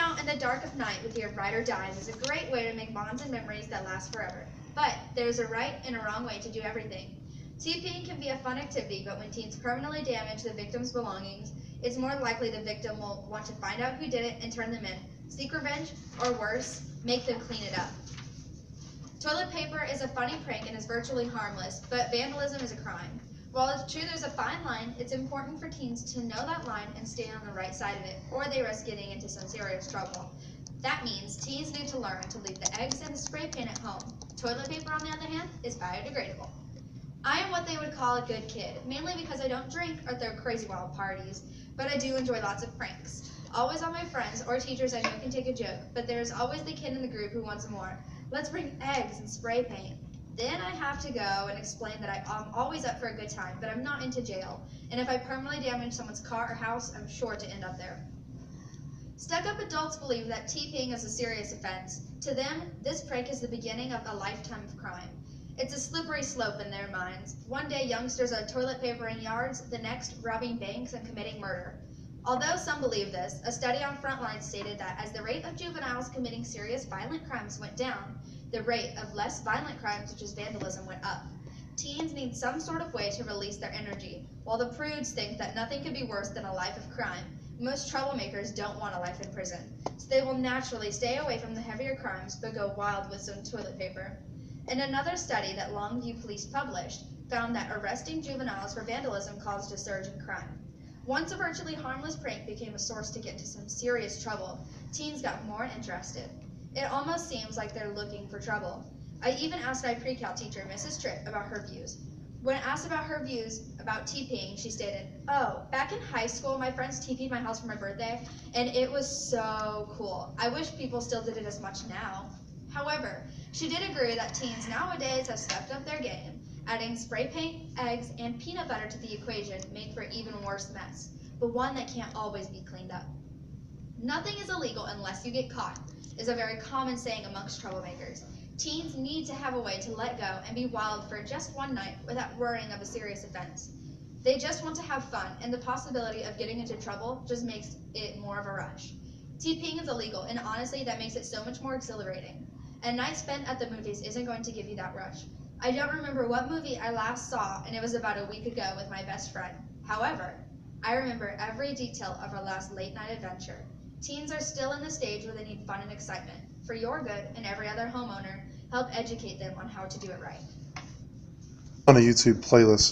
out in the dark of night with your ride or dies is a great way to make bonds and memories that last forever. But there's a right and a wrong way to do everything. TPing can be a fun activity, but when teens permanently damage the victim's belongings, it's more likely the victim will want to find out who did it and turn them in, seek revenge, or worse, make them clean it up. Toilet paper is a funny prank and is virtually harmless, but vandalism is a crime. While it's true there's a fine line, it's important for teens to know that line and stay on the right side of it, or they risk getting into some serious trouble. That means teens need to learn to leave the eggs and the spray paint at home. Toilet paper, on the other hand, is biodegradable. I am what they would call a good kid, mainly because I don't drink or throw crazy wild parties, but I do enjoy lots of pranks. Always on my friends or teachers I know can take a joke, but there's always the kid in the group who wants more. Let's bring eggs and spray paint. Then I have to go and explain that I'm always up for a good time, but I'm not into jail, and if I permanently damage someone's car or house, I'm sure to end up there. Stuck-up adults believe that TPing is a serious offense. To them, this prank is the beginning of a lifetime of crime. It's a slippery slope in their minds. One day youngsters are toilet papering yards, the next robbing banks and committing murder. Although some believe this, a study on Frontline stated that as the rate of juveniles committing serious violent crimes went down, the rate of less violent crimes, such as vandalism, went up. Teens need some sort of way to release their energy, while the prudes think that nothing could be worse than a life of crime. Most troublemakers don't want a life in prison, so they will naturally stay away from the heavier crimes but go wild with some toilet paper. And another study that Longview Police published found that arresting juveniles for vandalism caused a surge in crime. Once a virtually harmless prank became a source to get into some serious trouble, teens got more interested. It almost seems like they're looking for trouble. I even asked my pre-cal teacher, Mrs. Tripp, about her views. When asked about her views about TPing, she stated, "Oh, back in high school, my friends TP'd my house for my birthday, and it was so cool. I wish people still did it as much now." However, she did agree that teens nowadays have stepped up their game, adding spray paint, eggs, and peanut butter to the equation made for an even worse mess, but one that can't always be cleaned up. "Nothing is illegal unless you get caught," is a very common saying amongst troublemakers. Teens need to have a way to let go and be wild for just one night without worrying of a serious offense. They just want to have fun, and the possibility of getting into trouble just makes it more of a rush. TPing is illegal, and honestly, that makes it so much more exhilarating. A night spent at the movies isn't going to give you that rush. I don't remember what movie I last saw, and it was about a week ago with my best friend. However, I remember every detail of our last late-night adventure. Teens are still in the stage where they need fun and excitement. For your good and every other homeowner, help educate them on how to do it right. On a YouTube playlist.